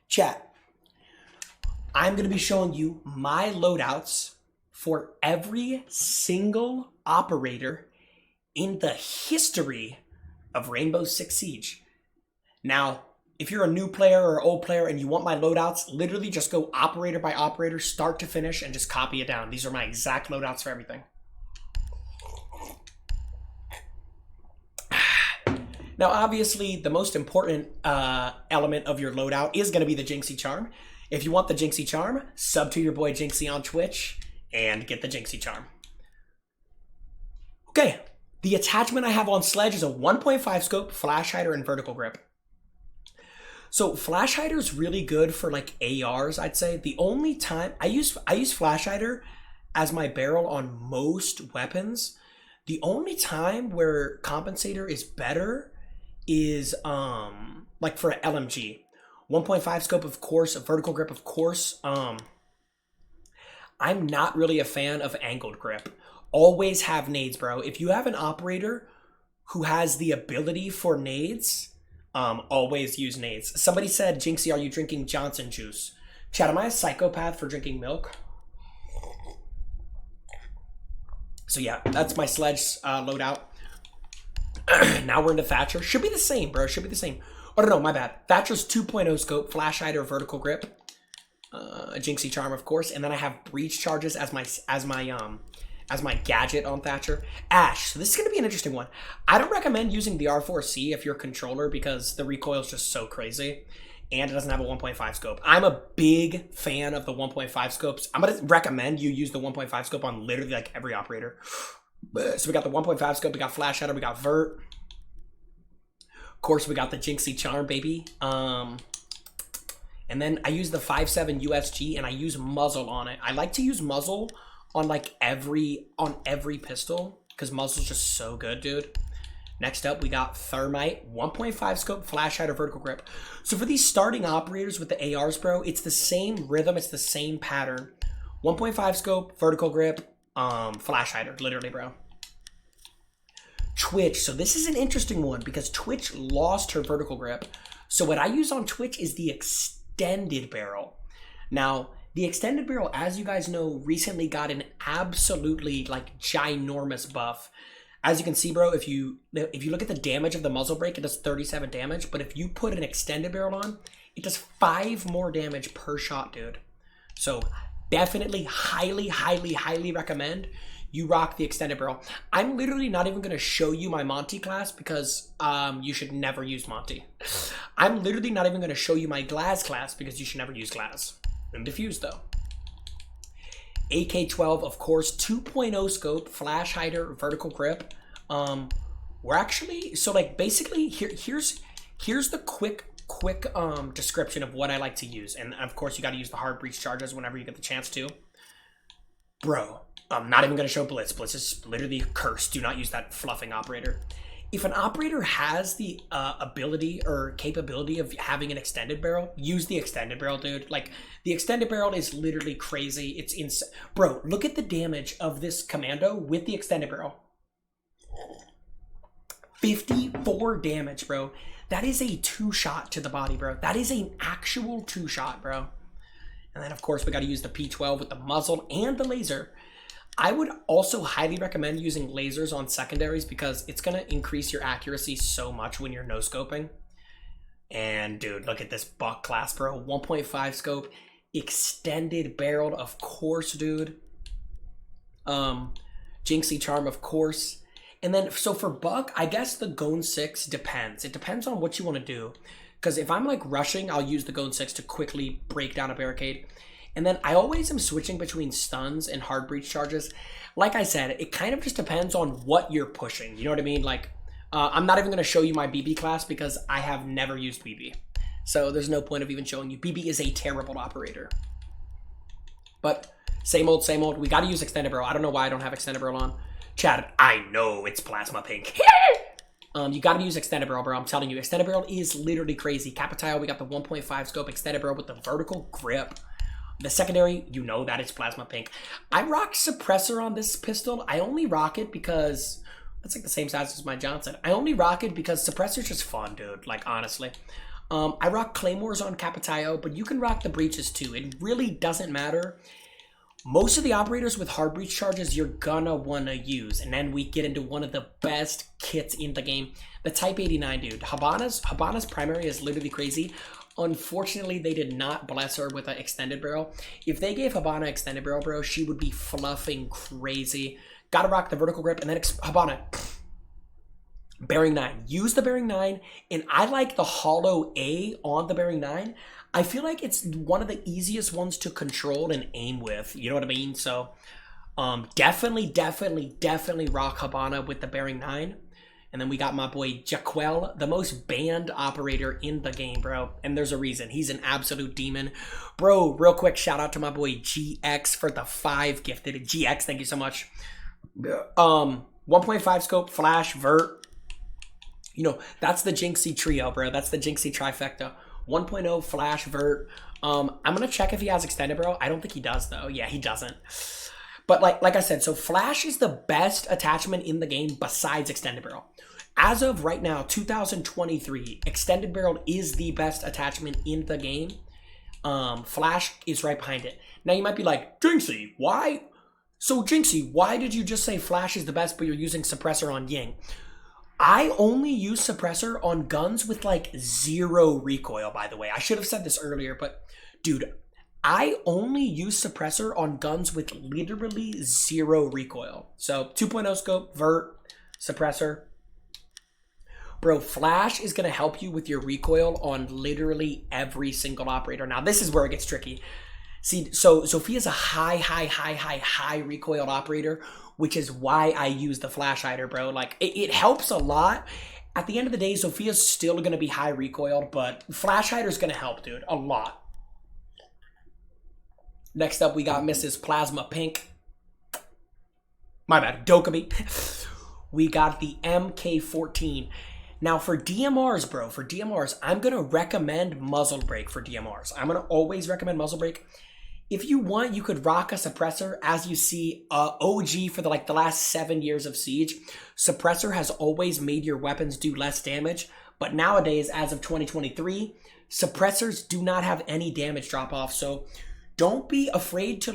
Chat, I'm going to be showing you my loadouts for every single operator in the history of Rainbow Six Siege. Now, if you're a new player or old player and you want my loadouts, literally just go operator by operator, start to finish, and just copy it down. These are my exact loadouts for everything. Now, obviously, the most important element of your loadout is going to be the Jinxy Charm. If you want the Jinxy Charm, sub to your boy Jinxy on Twitch and get the Jinxy Charm. Okay, the attachment I have on Sledge is a 1.5 scope, flash hider, and vertical grip. So flash hider is really good for like ARs, I'd say. The only time I use flash hider as my barrel on most weapons. The only time where compensator is better is like for an LMG. 1.5 scope, of course, a vertical grip, of course. I'm not really a fan of angled grip. Always have nades, bro. If you have an operator who has the ability for nades, always use nades. Somebody said, Jinxy, are you drinking Johnson juice? Chat, am I a psychopath for drinking milk? So yeah, that's my Sledge loadout. Now we're into Thatcher. Should be the same, bro. Should be the same. Oh, no, my bad. Thatcher's 2.0 scope, flash hider, vertical grip. A Jinxy Charm, of course. And then I have breach charges as my gadget on Thatcher. Ash. So this is going to be an interesting one. I don't recommend using the R4C if you're a controller because the recoil is just so crazy. And it doesn't have a 1.5 scope. I'm a big fan of the 1.5 scopes. I'm going to recommend you use the 1.5 scope on literally like every operator. So we got the 1.5 scope, we got flash hider, we got vert. Of course, we got the Jinxy Charm, baby. And then I use the 5.7 USG and I use muzzle on it. I like to use muzzle on like every pistol because muzzle's just so good, dude. Next up, we got Thermite, 1.5 scope, flash hider, vertical grip. So for these starting operators with the ARs, bro, it's the same rhythm, it's the same pattern. 1.5 scope, vertical grip, flash hider, literally, bro. Twitch, so this is an interesting one because Twitch lost her vertical grip. So what I use on Twitch is the extended barrel. Now, the extended barrel, as you guys know, recently got an absolutely like ginormous buff. As you can see, bro, if you look at the damage of the muzzle brake, it does 37 damage. But if you put an extended barrel on, it does 5 more damage per shot, dude. So definitely highly recommend you rock the extended barrel. I'm literally not even going to show you my Monty class because you should never use Monty. I'm literally not even going to show you my Glass class because you should never use Glass. And diffuse though. AK-12, of course, 2.0 scope, flash hider, vertical grip. We're actually, so like basically here's the quick description of what I like to use. And of course you got to use the hard breach charges whenever you get the chance to. Bro, I'm not even going to show Blitz. Blitz is literally cursed. Do not use that fluffing operator. If an operator has the ability or capability of having an extended barrel, use the extended barrel, dude. Like, the extended barrel is literally crazy. It's insane. Bro, look at the damage of this Commando with the extended barrel. 54 damage, bro. That is a 2-shot to the body, bro. That is an actual 2-shot, bro. And then, of course, we got to use the P12 with the muzzle and the laser. I would also highly recommend using lasers on secondaries because it's going to increase your accuracy so much when you're no-scoping. And, dude, look at this buck class, bro. 1.5 scope, extended barreled, of course, dude. Jinxy Charm, of course. And then, so for buck, I guess the Gone 6 depends. It depends on what you want to do. Because if I'm, like, rushing, I'll use the Gone 6 to quickly break down a barricade. And then I always am switching between stuns and hard breach charges. Like I said, it kind of just depends on what you're pushing. You know what I mean? Like, I'm not even going to show you my BB class because I have never used BB. So there's no point of even showing you. BB is a terrible operator. But same old, same old. We got to use extended barrel. I don't know why I don't have extended barrel on. Chad, I know it's plasma pink. You got to use extended barrel, bro. I'm telling you, extended barrel is literally crazy. Capitile, we got the 1.5 scope extended barrel with the vertical grip. The secondary, you know that it's plasma pink. I rock suppressor on this pistol. I only rock it because that's like the same size as my Johnson. I only rock it because suppressor's just fun, dude. Like, honestly. I rock Claymores on Capitayo, but you can rock the breaches too. It really doesn't matter. Most of the operators with hard breach charges you're gonna wanna use. And then we get into one of the best kits in the game. The Type 89, dude. Havana's primary is literally crazy. Unfortunately, they did not bless her with an extended barrel. If they gave Havana extended barrel, bro, she would be fluffing crazy. Gotta rock the vertical grip, and then Havana. Bearing 9. Use the Bearing 9, and I like the hollow A on the Bearing 9. I feel like it's one of the easiest ones to control and aim with. You know what I mean? So, definitely rock Havana with the Bearing 9. And then we got my boy Jaquel, the most banned operator in the game, bro. And there's a reason. He's an absolute demon. Bro, real quick, shout out to my boy GX for the 5 gifted. GX, thank you so much. 1.5 scope, flash, vert. You know, that's the Jinxy trio, bro. That's the Jinxy trifecta. 1.0, flash, vert. I'm going to check if he has extended barrel. I don't think he does, though. Yeah, he doesn't. But like I said, so flash is the best attachment in the game besides extended barrel. As of right now, 2023, extended barrel is the best attachment in the game. Flash is right behind it. Now you might be like, Jinxy, why? So Jinxy, why did you just say flash is the best, but you're using suppressor on Ying? I only use suppressor on guns with like 0 recoil, by the way. I should have said this earlier, but dude, I only use suppressor on guns with literally 0 recoil. So 2.0 scope, vert, suppressor. Bro, flash is going to help you with your recoil on literally every single operator. Now, this is where it gets tricky. See, so Sophia's a high recoil operator, which is why I use the flash hider, bro. Like, it helps a lot. At the end of the day, Sophia's still going to be high recoiled, but flash hider's going to help, dude, a lot. Next up, we got Mrs. Plasma Pink. My bad, Dokkaebi. We got the MK14. Now, for DMRs, bro, I'm going to recommend muzzle brake for DMRs. I'm going to always recommend muzzle brake. If you want, you could rock a suppressor. As you see, OG for the last 7 years of Siege, suppressor has always made your weapons do less damage. But nowadays, as of 2023, suppressors do not have any damage drop off. So don't be afraid to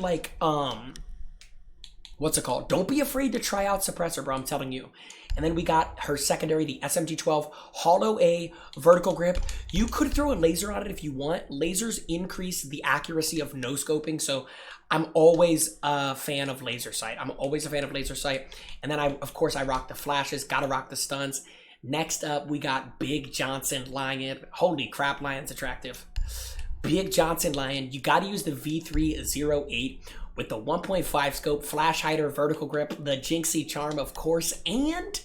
what's it called? Don't be afraid to try out suppressor, bro. I'm telling you. And then we got her secondary, the SMG-12, hollow A, vertical grip. You could throw a laser on it if you want. Lasers increase the accuracy of no-scoping, so I'm always a fan of laser sight. And then, of course, I rock the flashes, gotta rock the stuns. Next up, we got Big Johnson Lion. Holy crap, Lion's attractive. Big Johnson Lion. You gotta use the V308 with the 1.5 scope, flash hider, vertical grip, the Jinxy charm, of course, and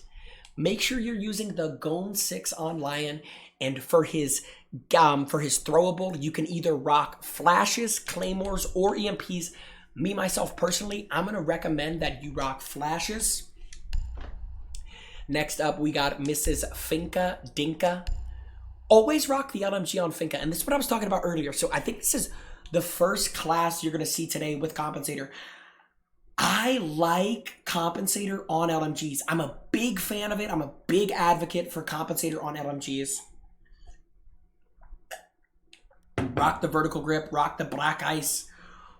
make sure you're using the Gone 6 on Lion. And for his throwable, you can either rock flashes, claymores, or EMPs. Me, myself, personally, I'm going to recommend that you rock flashes. Next up, we got Mrs. Finka Dinka. Always rock the LMG on Finka, and this is what I was talking about earlier. So I think this is the first class you're going to see today with Compensator. I like Compensator on LMGs. I'm a big fan of it. I'm a big advocate for Compensator on LMGs. Rock the vertical grip, rock the black ice,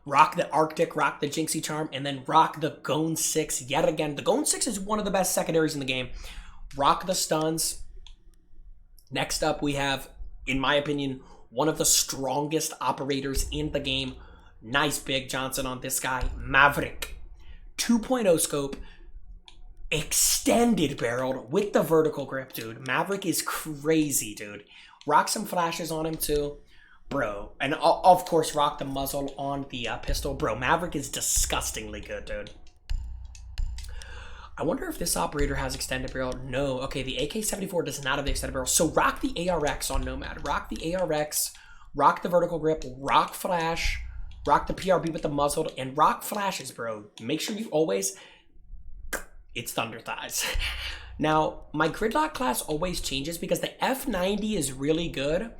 rock the Arctic, rock the Jinxy charm, and then rock the Gone 6 yet again. The Gone 6 is one of the best secondaries in the game. Rock the stuns. Next up, we have, in my opinion, one of the strongest operators in the game. Nice Big Johnson on this guy. Maverick. 2.0 scope. Extended barreled with the vertical grip, dude. Maverick is crazy, dude. Rock some flashes on him, too. Bro. And, of course, rock the muzzle on the pistol. Bro, Maverick is disgustingly good, dude. I wonder if this operator has extended barrel. No. Okay, the AK-74 does not have the extended barrel. So rock the ARX on Nomad. Rock the ARX. Rock the vertical grip. Rock flash. Rock the PRB with the muzzle. And rock flashes, bro. Make sure you always... It's Thunder Thighs. Now, my Gridlock class always changes because the F90 is really good.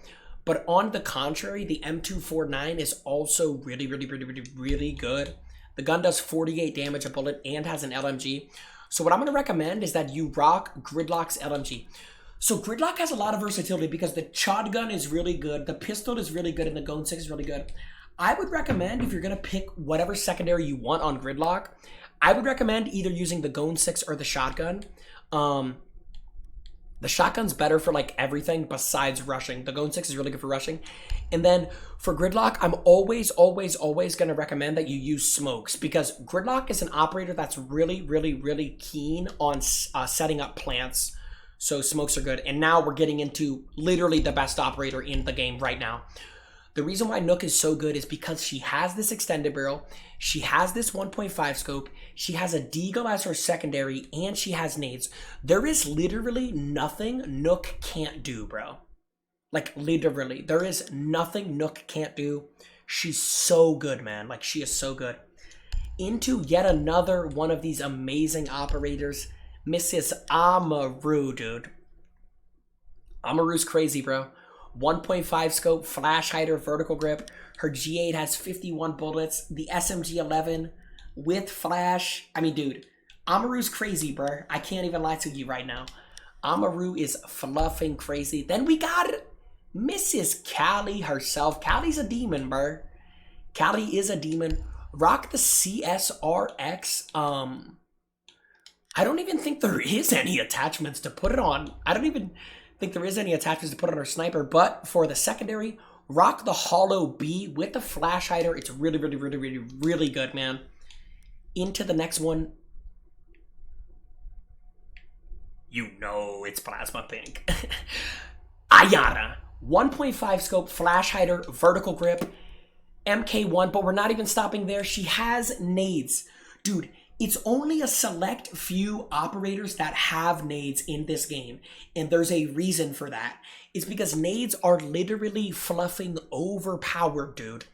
But on the contrary, the M249 is also really good. The gun does 48 damage a bullet and has an LMG. So what I'm going to recommend is that you rock Gridlock's LMG. So Gridlock has a lot of versatility because the shotgun is really good, the pistol is really good, and the Gun 6 is really good. I would recommend, if you're going to pick whatever secondary you want on Gridlock, I would recommend either using the Gun 6 or the shotgun. The shotgun's better for like everything besides rushing. The Gun 6 is really good for rushing. And then for Gridlock, I'm always going to recommend that you use smokes, because Gridlock is an operator that's really keen on setting up plants. So smokes are good. And now we're getting into literally the best operator in the game right now. The reason why Nook is so good is because she has this extended barrel, she has this 1.5 scope, she has a deagle as her secondary, and she has nades. There is literally nothing Nook can't do, bro. Like, literally. There is nothing Nook can't do. She's so good, man. Like, she is so good. Into yet another one of these amazing operators, Mrs. Amaru, dude. Amaru's crazy, bro. 1.5 scope, flash hider, vertical grip. Her G8 has 51 bullets. The SMG-11 with flash. I mean, dude, Amaru's crazy, bro. I can't even lie to you right now. Amaru is fluffing crazy. Then we got Mrs. Cali herself. Cali's a demon, bro. Cali is a demon. Rock the CSRX. I don't even think there is any attachments to put it on. I don't even think there is any attachments to put on her sniper, but for the secondary, rock the Hollow B with the flash hider. It's really good, man. Into the next one. You know it's plasma pink. Ayanna. 1.5 scope, flash hider, vertical grip, MK1, but we're not even stopping there. She has nades. Dude, it's only a select few operators that have nades in this game, and there's a reason for that. It's because nades are literally fluffing overpowered, dude.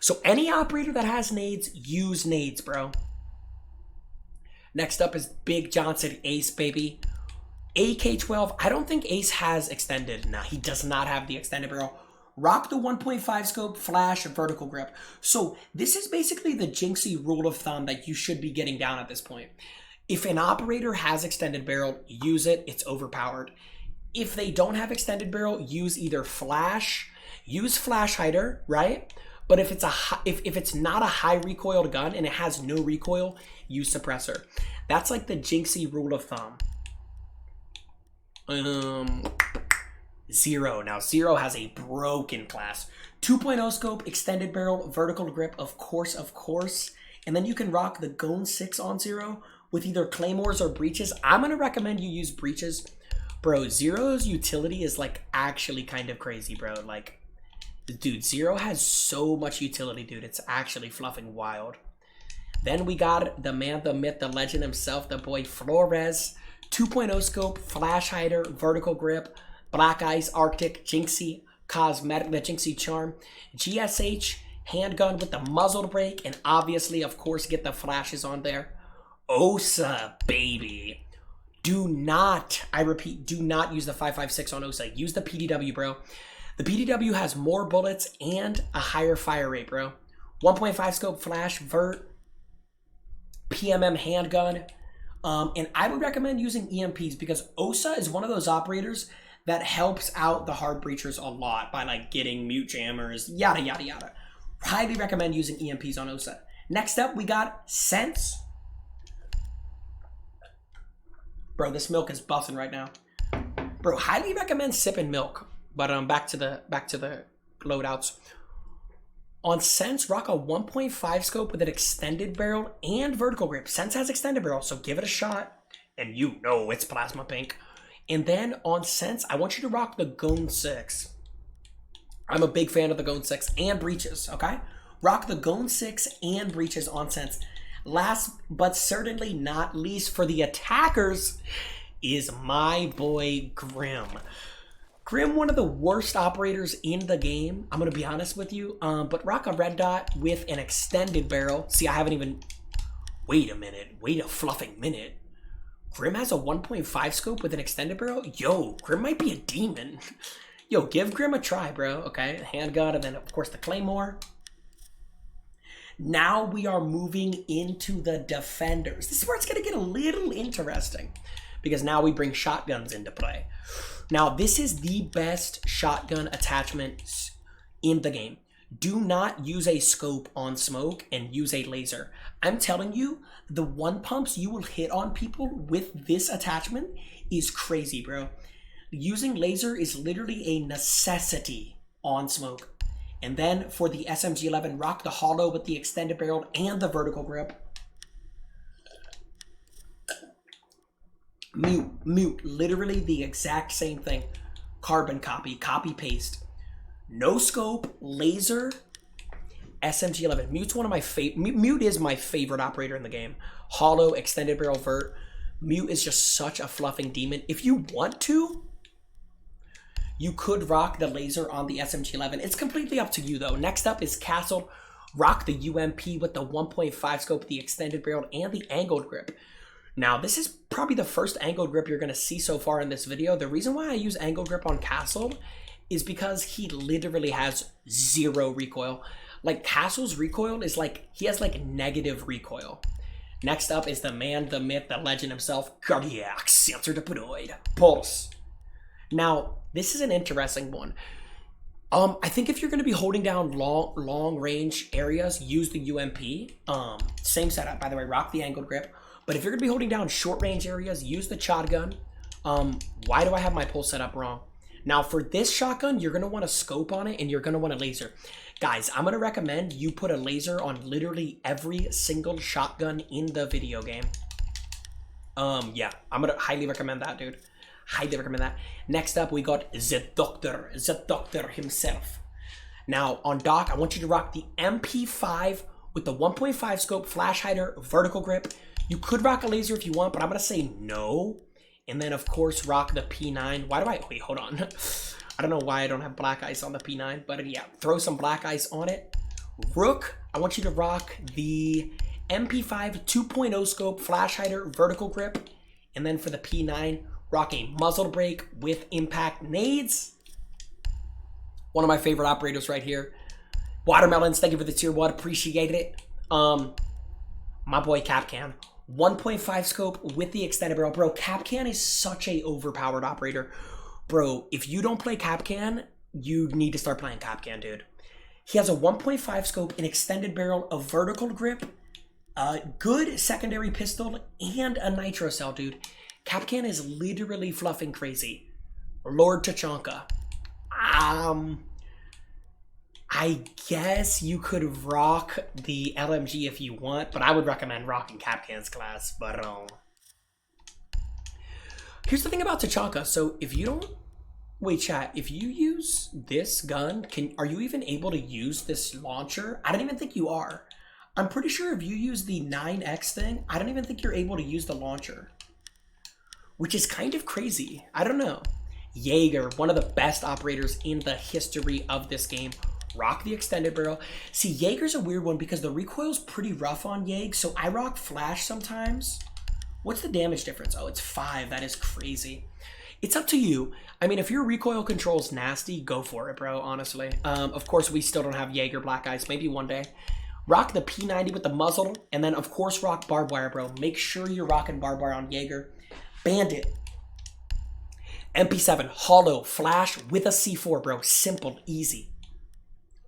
So any operator that has nades, use nades, bro. Next up is Big Johnson Ace, baby. AK-12, I don't think Ace has extended. Nah, he does not have the extended barrel. Rock the 1.5 scope, flash, vertical grip. So this is basically the Jinxy rule of thumb that you should be getting down at this point. If an operator has extended barrel, use it. It's overpowered. If they don't have extended barrel, use either flash, use flash hider, right? But if it's not a high recoiled gun and it has no recoil, use suppressor. That's like the Jinxy rule of thumb. Zero. Now, Zero has a broken class. 2.0 scope, extended barrel, vertical grip, of course. And then you can rock the Gun 6 on Zero with either claymores or breaches. I'm going to recommend you use breaches. Bro, Zero's utility is like actually kind of crazy, bro. Like, dude, Zero has so much utility, dude. It's actually fluffing wild. Then we got the man, the myth, the legend himself, the boy Flores. 2.0 scope, flash hider, vertical grip, Black Ice, Arctic, Jinxy, Cosmetic, the Jinxy Charm, GSH, handgun with the muzzle brake, and obviously, of course, get the flashes on there. Osa, baby. Do not, I repeat, do not use the 5.56 on Osa. Use the PDW, bro. The PDW has more bullets and a higher fire rate, bro. 1.5 scope, flash, vert, PMM handgun. And I would recommend using EMPs because Osa is one of those operators that helps out the hard breachers a lot by like getting mute jammers, yada, yada, yada. Highly recommend using EMPs on Osa. Next up, we got Sense. Bro, this milk is busting right now. Bro, highly recommend sipping milk. But back to the loadouts. On Sense, rock a 1.5 scope with an extended barrel and vertical grip. Sense has extended barrel, so give it a shot. And you know it's plasma pink. And then on Sense, I want you to rock the Gun 6. I'm a big fan of the Gun 6 and breaches, okay? Rock the Gun 6 and breaches on Sense. Last but certainly not least for the attackers is my boy Grim. Grim, one of the worst operators in the game, I'm going to be honest with you, but rock a red dot with an extended barrel. See, I haven't even... Wait a minute. Wait a fluffing minute. Grim has a 1.5 scope with an extended barrel? Yo, Grim might be a demon. Yo, give Grim a try, bro. Okay, handgun, and then, of course, the Claymore. Now we are moving into the defenders. This is where it's going to get a little interesting. because now we bring shotguns into play. Now, this is the best shotgun attachment in the game. Do not use a scope on smoke and use a laser. I'm telling you, the one pumps you will hit on people with this attachment is crazy, bro. Using laser is literally a necessity on smoke. And then for the SMG-11, rock the hollow with the extended barrel and the vertical grip. Mute, literally the exact same thing. Carbon copy, copy paste. No scope, laser, SMG-11. Mute's one of my Mute is my favorite operator in the game. Hollow, extended barrel, vert. Mute is just such a fluffing demon. If you want to, you could rock the laser on the SMG-11. It's completely up to you though. Next up is Castle. Rock the UMP with the 1.5 scope, the extended barrel, and the angled grip. Now, this is probably the first angled grip you're going to see so far in this video. The reason why I use angled grip on Castle is because he literally has 0 recoil. Like, Castle's recoil is like, he has like negative recoil. Next up is the man, the myth, the legend himself, Cardiac Sensor Deployed Pulse. Now, this is an interesting one. I think if you're going to be holding down long range areas, use the UMP. Same setup, by the way, rock the angled grip. But if you're going to be holding down short range areas, use the shotgun. Why do I have my pulse set up wrong? Now, for this shotgun, you're going to want a scope on it and you're going to want a laser. Guys, I'm going to recommend you put a laser on literally every single shotgun in the video game. Yeah, I'm going to highly recommend that, dude. Highly recommend that. Next up, we got the Doctor himself. Now, on Doc, I want you to rock the MP5 with the 1.5 scope, flash hider, vertical grip. You could rock a laser if you want, but I'm going to say no. And then, of course, rock the P9. Why do I... Wait, hold on. I don't know why I don't have black ice on the P9, but yeah, throw some black ice on it. Rook, I want you to rock the MP5 2.0 scope, flash hider, vertical grip. And then for the P9, rock a muzzle brake with impact nades. One of my favorite operators right here. Watermelons, thank you for the tier 1. Appreciate it. My boy Capcan. 1.5 scope with the extended barrel. Bro, Capcan is such a overpowered operator. Bro, if you don't play Capcan, you need to start playing Capcan, dude. He has a 1.5 scope, an extended barrel, a vertical grip, a good secondary pistol, and a nitro cell, dude. Capcan is literally fluffing crazy. Lord Tachaka. I guess you could rock the LMG if you want, but I would recommend rocking Capcan's class. But here's the thing about Tachaka. So if you don't... Wait, chat. If you use this gun, are you even able to use this launcher? I don't even think you are. I'm pretty sure if you use the 9X thing, I don't even think you're able to use the launcher. Which is kind of crazy. I don't know. Jaeger, one of the best operators in the history of this game. Rock the extended barrel. See, Jaeger's a weird one because the recoil's pretty rough on Jaeger, so I rock flash sometimes. What's the damage difference? Oh, it's 5. That is crazy. It's up to you. I mean, if your recoil control's nasty, go for it, bro, honestly. Of course, we still don't have Jaeger Black Ice. Maybe one day. Rock the P90 with the muzzle, and then, of course, rock barbed wire, bro. Make sure you're rocking barbed wire on Jaeger. Bandit. MP7, hollow, flash with a C4, bro. Simple, easy.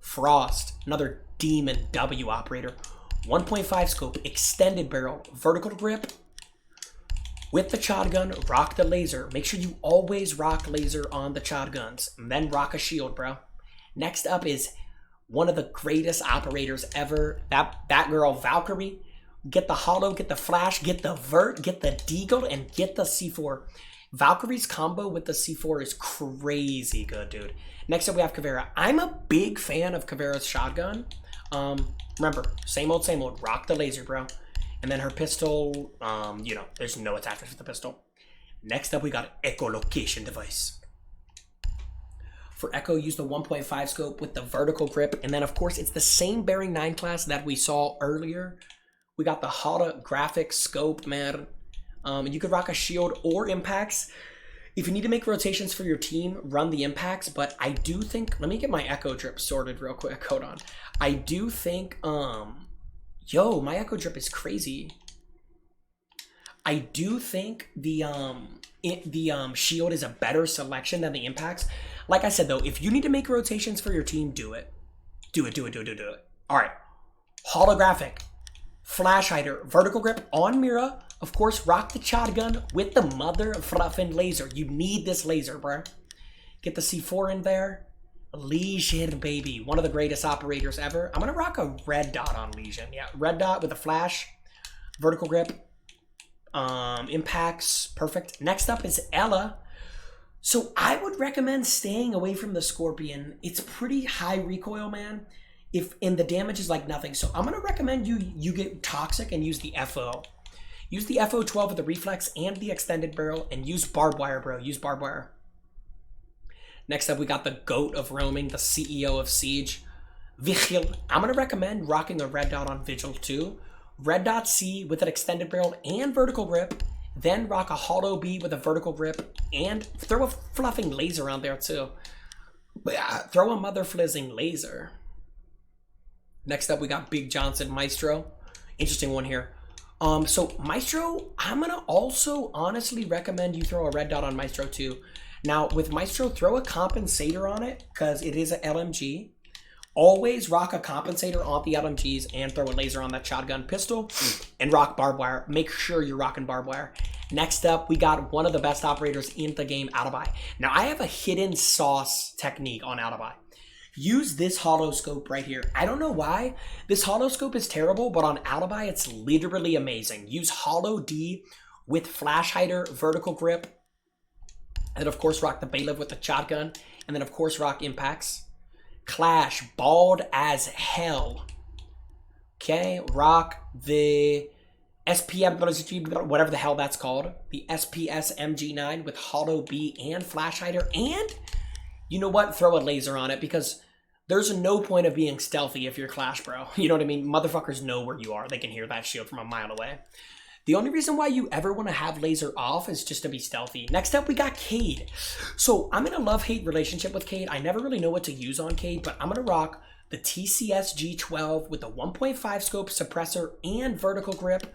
Frost, another demon W operator. 1.5 scope, extended barrel, vertical grip. With the shotgun, rock the laser. Make sure you always rock laser on the shotguns. And then rock a shield, bro. Next up is one of the greatest operators ever. That girl, Valkyrie. Get the hollow, get the flash, get the vert, get the deagle, and get the C4. Valkyrie's combo with the C4 is crazy good, dude. Next up, we have Caveira. I'm a big fan of Caveira's shotgun. Remember, same old, rock the laser, bro. And then her pistol, you know, there's no attachment for the pistol. Next up, we got echolocation device. For Echo, use the 1.5 scope with the vertical grip. And then, of course, it's the same Bearing 9 class that we saw earlier. We got the holographic scope, man. You could rock a shield or impacts. If you need to make rotations for your team, run the impacts. But I do think, let me get my Echo Drip sorted real quick. Hold on. I do think, yo, my Echo Drip is crazy. I do think the shield is a better selection than the impacts. Like I said though, if you need to make rotations for your team, do it. Do it. All right. Holographic, flash hider, vertical grip on Mira. Of course, rock the shotgun with the mother fluffin' laser. You need this laser, bruh. Get the C4 in there. Legion, baby. One of the greatest operators ever. I'm going to rock a red dot on Legion. Yeah, red dot with a flash, vertical grip, impacts. Perfect. Next up is Ella. So I would recommend staying away from the Scorpion. It's pretty high recoil, man. And the damage is like nothing. So I'm going to recommend you get Toxic and use the FO. Use the FO12 with the reflex and the extended barrel, and use barbed wire, bro. Use barbed wire. Next up, we got the GOAT of roaming, the CEO of Siege, Vigil. I'm going to recommend rocking a red dot on Vigil too. Red dot C with an extended barrel and vertical grip. Then rock a hollow B with a vertical grip and throw a fluffing laser on there too. Throw a mother flizzing laser. Next up, we got Big Johnson Maestro. Interesting one here. So Maestro, I'm gonna also honestly recommend you throw a red dot on Maestro too. Now with Maestro, throw a compensator on it because it is an LMG. Always rock a compensator on the LMGs and throw a laser on that shotgun pistol and rock barbed wire. Make sure you're rocking barbed wire. Next up, we got one of the best operators in the game, Alibi. Now I have a hidden sauce technique on Alibi. Use this hollow scope right here. I don't know why. This hollow scope is terrible, but on Alibi, it's literally amazing. Use hollow D with flash hider, vertical grip, and then of course rock the bailiff with the shotgun, and then of course rock impacts. Clash, bald as hell. Okay, rock the SPM, whatever the hell that's called. The SPS MG9 with hollow B and flash hider, and you know what? Throw a laser on it because there's no point of being stealthy if you're Clash, bro. You know what I mean? Motherfuckers know where you are. They can hear that shield from a mile away. The only reason why you ever want to have laser off is just to be stealthy. Next up, we got Kade. So I'm in a love-hate relationship with Kade. I never really know what to use on Kade, but I'm going to rock the TCS G12 with the 1.5 scope suppressor and vertical grip.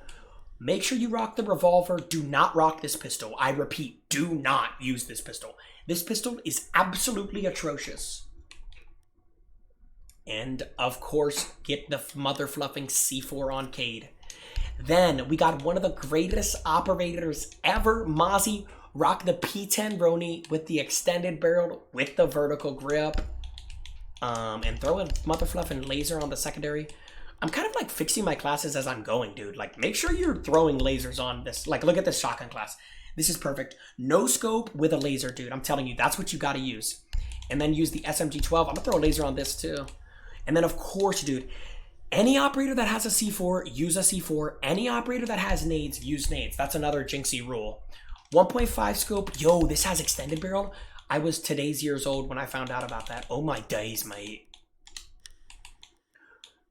Make sure you rock the revolver. Do not rock this pistol. I repeat, do not use this pistol. This pistol is absolutely atrocious. And of course, get the mother fluffing C4 on Kade. Then we got one of the greatest operators ever, Mozzy. Rock the P10 Rooney with the extended barrel with the vertical grip. And throw a mother fluffing laser on the secondary. I'm kind of like fixing my classes as I'm going, dude. Like, make sure you're throwing lasers on this. Like, look at this shotgun class. This is perfect. No scope with a laser, dude. I'm telling you, that's what you got to use. And then use the SMG-12. I'm going to throw a laser on this too. And then, of course, dude, any operator that has a C4, use a C4. Any operator that has nades, use nades. That's another Jinxy rule. 1.5 scope. Yo, this has extended barrel. I was today's years old when I found out about that. Oh my days, mate.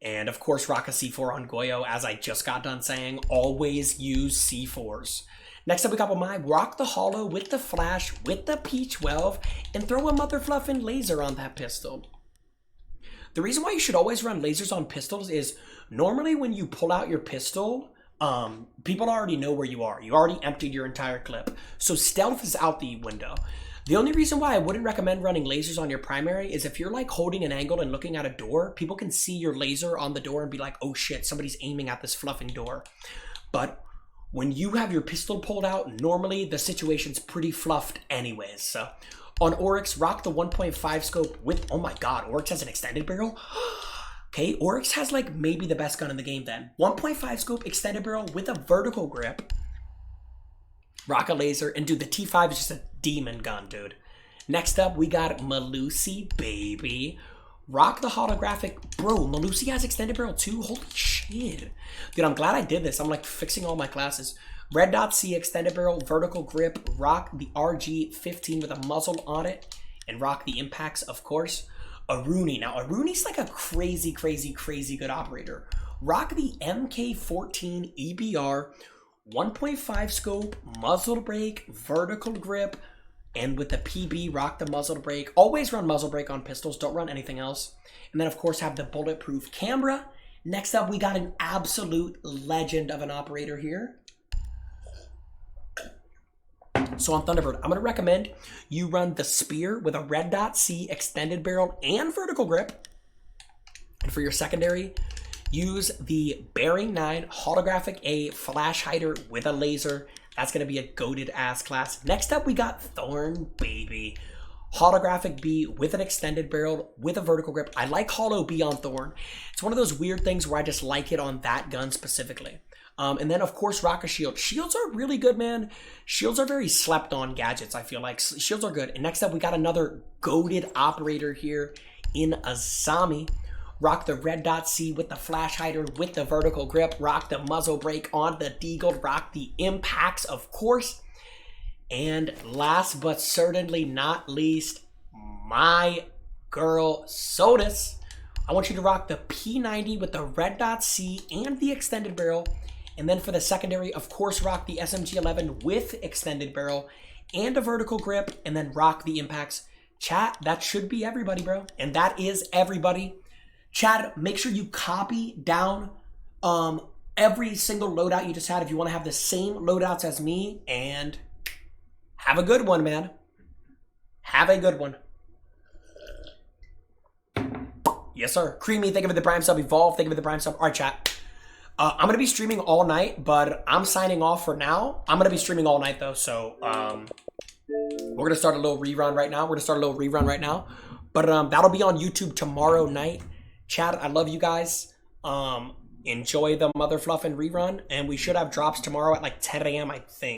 And, of course, rock a C4 on Goyo, as I just got done saying. Always use C4s. Next up, we got my rock the hollow with the flash, with the P12, and throw a mother fluffing laser on that pistol. The reason why you should always run lasers on pistols is normally when you pull out your pistol, people already know where you are. You already emptied your entire clip. So stealth is out the window. The only reason why I wouldn't recommend running lasers on your primary is if you're like holding an angle and looking at a door, people can see your laser on the door and be like, oh shit, somebody's aiming at this fluffing door. But when you have your pistol pulled out, normally the situation's pretty fluffed anyways. So on Oryx, rock the 1.5 scope with, oh my god, Oryx has an extended barrel? Okay, Oryx has like maybe the best gun in the game then. 1.5 scope extended barrel with a vertical grip. Rock a laser, and dude, the T5 is just a demon gun, dude. Next up, we got Malusi, baby. Rock the holographic. Bro, Malusi has extended barrel too? Holy shit. Dude, I'm glad I did this. I'm like fixing all my classes. Red dot C extended barrel, vertical grip, rock the RG15 with a muzzle on it, and rock the impacts, of course. A Rooney. Now, a Rooney's like a crazy good operator. Rock the MK14 EBR, 1.5 scope, muzzle brake, vertical grip, and with the PB, rock the muzzle brake. Always run muzzle brake on pistols. Don't run anything else. And then, of course, have the bulletproof camera. Next up, we got an absolute legend of an operator here. So on Thunderbird, I'm going to recommend you run the Spear with a red dot C extended barrel and vertical grip. And for your secondary, use the Bearing 9 holographic A flash hider with a laser. That's going to be a goated ass class. Next up, we got Thorn Baby. Holographic B with an extended barrel with a vertical grip. I like Holo B on Thorn. It's one of those weird things where I just like it on that gun specifically. And then, of course, rock a shield. Shields are really good, man. Shields are very slept on gadgets, I feel like. Shields are good. And next up, we got another goated operator here in Asami. Rock the red dot C with the flash hider with the vertical grip. Rock the muzzle brake on the deagle. Rock the impacts, of course. And last but certainly not least, my girl Sodus. I want you to rock the P90 with the red dot C and the extended barrel. And then for the secondary, of course, rock the SMG11 with extended barrel and a vertical grip. And then rock the impacts. Chat, that should be everybody, bro. And that is everybody. Chat, make sure you copy down every single loadout you just had if you want to have the same loadouts as me. And have a good one, man. Have a good one. Yes, sir. Creamy, thank you for the Prime sub. Evolve, thank you for the Prime sub. All right, chat. I'm going to be streaming all night, but I'm signing off for now. I'm going to be streaming all night, though, so we're going to start a little rerun right now. But that'll be on YouTube tomorrow night. Chat, I love you guys. Enjoy the Mother Fluffin' rerun, and we should have drops tomorrow at like 10 a.m., I think.